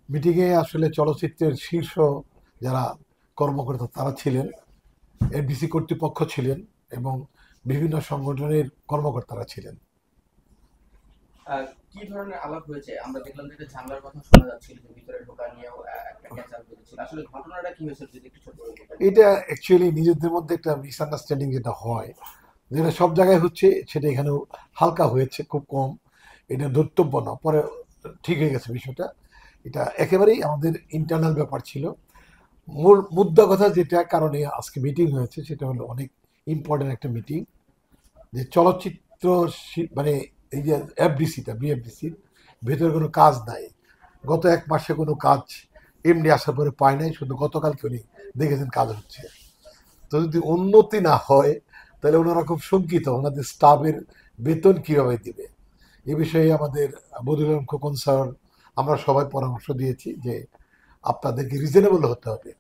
মিটিংয়ে আসলে চলচ্চিত্রের শীর্ষ যারা কর্মকর্তা তারা ছিলেন, এফডিসি কর্তৃপক্ষ ছিলেন এবং বিভিন্ন সংগঠনের কর্মকর্তারা ছিলেন। কি ধরনের আলাপ হয়েছে? আমরা দেখলাম যে ঝামেলার কথা শোনা যাচ্ছিল, যে ভিতরে ঢোকা নিয়েও একটা ক্যাচাল হয়েছিল। আসলে ঘটনাটা কি হয়েছিল যদি একটু ছোট করে বলতেন? এটা অ্যাকচুয়ালি নিজেদের মধ্যে একটা মিসআন্ডারস্ট্যান্ডিং যেটা হয়, যেটা সব জায়গায় হচ্ছে, সেটা এখানেও হালকা হয়েছে, খুব কম। এটা ধর্তব্য না, পরে ঠিক হয়ে গেছে বিষয়টা। এটা একেবারেই আমাদের ইন্টারনাল ব্যাপার ছিল। মূল মুদ্রা কথা যেটা কারণে আজকে মিটিং হয়েছে, সেটা হলো অনেক ইম্পর্টেন্ট একটা মিটিং। যে চলচ্চিত্র মানে এই যে এফডিসিটা, বিএফডিসির ভেতরে কোনো কাজ নাই। গত এক মাসে কোনো কাজ এমডি আসার পরে পায় নাই, শুধু গতকালকে উনি দেখেছেন কাজ হচ্ছে। তো যদি উন্নতি না হয়, তাহলে ওনারা খুব শঙ্কিত, ওনাদের স্টাফের বেতন কীভাবে দিবে। এ বিষয়ে আমাদের বদিউল আলম খোকন স্যার, আমরা সবাই পরামর্শ দিয়েছি যে আপনাদেরকে রিজনেবল হতে হবে।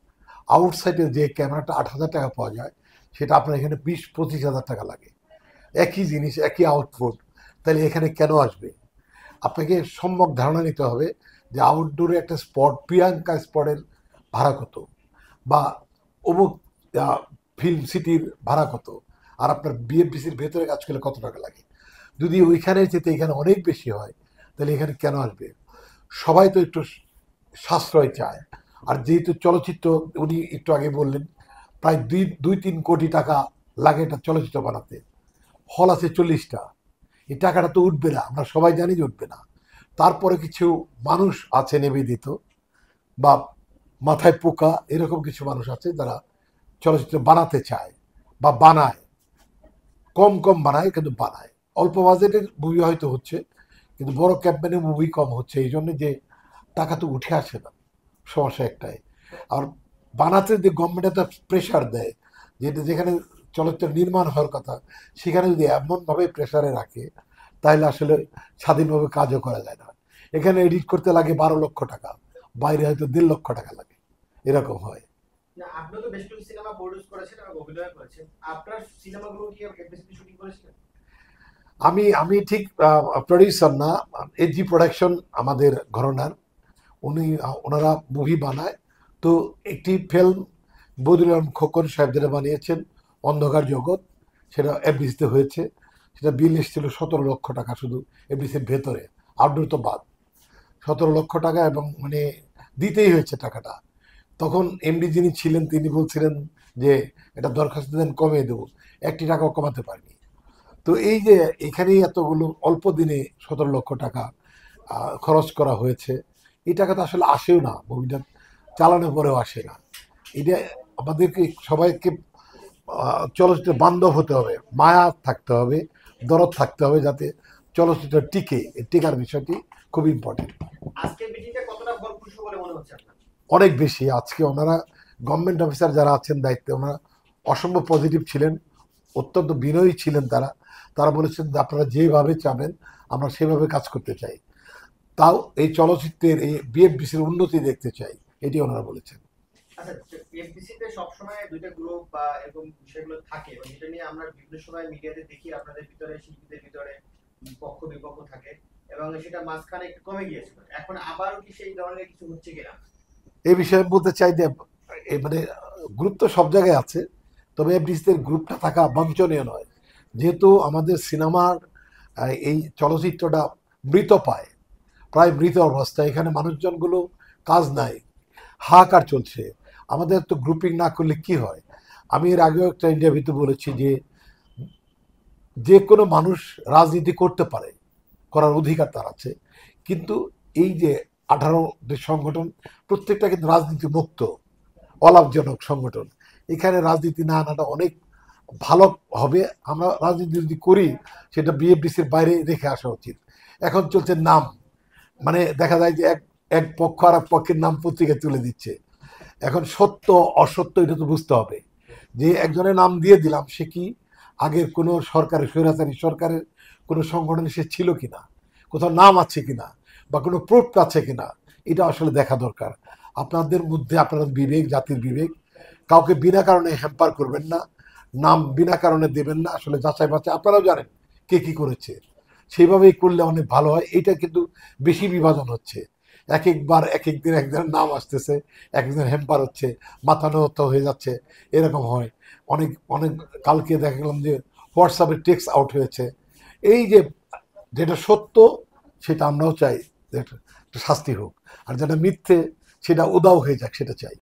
আউটসাইডে যে ক্যামেরাটা 8,000 টাকা পাওয়া যায়, সেটা আপনার এখানে 20-25 হাজার টাকা লাগে। একই জিনিস, একই আউটপুট, তাহলে এখানে কেন আসবে? আপনাকে সম্যক ধারণা নিতে হবে যে আউটডোরে একটা স্পট, প্রিয়াঙ্কা স্পটের ভাড়া কত, বা অমুক ফিল্ম সিটির ভাড়া কত, আর আপনার বিএফডিসির ভেতরে কাজ করলে কত টাকা লাগে। যদি ওইখানে যেতে এখানে অনেক বেশি হয়, তাহলে এখানে কেন আসবে? সবাই তো একটু সাশ্রয় চায়। আর যেহেতু চলচ্চিত্র, উনি একটু আগে বললেন, প্রায় 2-3 কোটি টাকা লাগে এটা চলচ্চিত্র বানাতে। হল আছে 40টা, এই টাকাটা তো উঠবে না, আমরা সবাই জানি যে উঠবে না। তারপরে কিছু মানুষ আছে নিবেদিত বা মাথায় পোকা, এরকম কিছু মানুষ আছে যারা চলচ্চিত্র বানাতে চায় বা বানায়, কম কম বানায় কিন্তু বানায়। অল্প বাজেটের মুভি হয়তো হচ্ছে, কিন্তু বড় ক্যাম্পেনের মুভি কম হচ্ছে, এই জন্য যে টাকা তো উঠে আসে না, সমস্যা একটাই। আর বানাতে যে গভর্নমেন্ট একটা প্রেশার দেয়, যেটা যেখানে চলচ্চিত্র নির্মাণ হওয়ার কথা, সেখানে যদি এমনভাবে প্রেশারে রাখে, তাহলে আসলে স্বাধীনভাবে কাজও করা যায় না। এখানে এডিট করতে লাগে 12 লক্ষ টাকা, বাইরে হয়তো 1.5 লক্ষ টাকা লাগে, এরকম হয়। না, আপনি তো বেশ কিছু সিনেমা প্রডিউস করেছেন এবং অভিনয় করেছেন। আপনার সিনেমাগুলো কি এফডিসিতে শুটিং করেছিলেন? আমি ঠিক প্রডিউসার না, এজি প্রোডাকশন আমাদের ঘরানার, ওনারা মুভি বানায়। তো একটি ফিল্ম বদিউল আলম খোকন সাহেব যেটা বানিয়েছেন, অন্ধকার জগৎ, সেটা এফডিসিতে হয়েছে। সেটা বিল এসেছিল 17 লক্ষ টাকা, শুধু এফডিসির ভেতরে, আউটডোর তো বাদ। 17 লক্ষ টাকা, এবং মানে দিতেই হয়েছে টাকাটা। তখন এমডি যিনি ছিলেন, তিনি বলছিলেন যে এটা দরখাস্ত দেন, কমিয়ে দেবো। 1টি টাকাও কমাতে পারিনি। তো এই যে এখানেই এতগুলো অল্প দিনে 17 লক্ষ টাকা খরচ করা হয়েছে, এই টাকা তো আসলে আসেও না, মুভিটা চালানোর পরেও আসে না। এটা আমাদেরকে সবাইকে চলচ্চিত্র বান্ধব হতে হবে, মায়া থাকতে হবে, দরদ থাকতে হবে, যাতে চলচ্চিত্র টিকে। এই টিকার বিষয়টি খুব ইম্পর্টেন্ট। আজকে মিটিংটা কতটা ফলপ্রসূ বলে মনে হচ্ছে আপনার? অনেক বেশি। আজকে ওনারা গভর্নমেন্ট অফিসার যারা আছেন দায়িত্বে, ওনারা অসম্ভব পজিটিভ ছিলেন, অত্যন্ত বিনয়ী ছিলেন। তারা বলেছেন যে আপনারা যেভাবে চাবেন আমরা সেভাবে কাজ করতে চাই, তাও এই চলচ্চিত্রের এই বিএফডিসির উন্নতি দেখতে চাই, এটি ওনারা বলেছেন। আচ্ছা, এফডিসিতে সবসময় দুইটা গ্রুপ বা এরকম বিষয়গুলো থাকে, এবং এটা নিয়ে আমরা বিভিন্ন সময় মিডিয়াতে দেখি আপনাদের ভিতরে, শিল্পীদের ভিতরে পক্ষ বিপক্ষ থাকে, এবং সেটা মাঝখানে একটু কমে গিয়েছিল। এখন আবারও কি সেই ধরনের কিছু হচ্ছে কিনা? এই বিষয়ে বলতে চাই যে মানে গ্রুপ তো সব জায়গায় আছে, তবে এফডিসিতে গ্রুপটা থাকা বাঞ্ছনীয় নয়। যেহেতু আমাদের সিনেমার এই চলচ্চিত্রটা মৃত পায়, প্রায় মৃত অবস্থা, এখানে মানুষজনগুলো কাজ নাই, হাহাকার চলছে। আমাদের তো গ্রুপিং না করলে কি হয়? আমি এর আগেও একটা ইন্টারভিউতে বলেছি যে যে কোনো মানুষ রাজনীতি করতে পারে, করার অধিকার তার আছে, কিন্তু এই যে 18 সংগঠন, প্রত্যেকটা কিন্তু রাজনীতি মুক্ত, অলাভজনক সংগঠন। এখানে রাজনীতি না আনাটা অনেক ভালো হবে। আমরা রাজনীতি যদি করি, সেটা বিএফডিসির বাইরে রেখে আসা উচিত। এখন চলছে নাম, মানে দেখা যায় যে এক এক পক্ষ আর এক পক্ষের নাম পত্রিকায় তুলে দিচ্ছে। এখন সত্য অসত্য এটা তো বুঝতে হবে। যে একজনের নাম দিয়ে দিলাম, সে কি আগের কোনো সরকারের, স্বৈরাচারী সরকারের কোনো সংগঠনে সে ছিল কিনা, কোথাও নাম আছে কিনা, বা কোনো প্রুফ আছে কিনা, এটা আসলে দেখা দরকার। আপনাদের মধ্যে আপনাদের বিবেক, জাতির বিবেক, কাউকে বিনা কারণে হ্যাম্পার করবেন না, নাম বিনা কারণে দেবেন না। আসলে যাচাই বাছাই আপনারাও জানেন কে কি করেছে। সেইভাবেই করলে অনেক ভালো হয়। এইটা কিন্তু বেশি বিভাজন হচ্ছে, এক একবার এক একদিন একজনের নাম আসতেছে, একজন হ্যাম্পার হচ্ছে, মাথা নত হয়ে যাচ্ছে, এরকম হয়। অনেক অনেক কালকে দেখা গেলাম যে হোয়াটসঅ্যাপে টেক্সট আউট হয়েছে। এই যে যেটা সত্য সেটা আমরাও চাই যে একটা শাস্তি হোক, আর যেটা মিথ্যে সেটা উদাও হয়ে যাক সেটা চাই।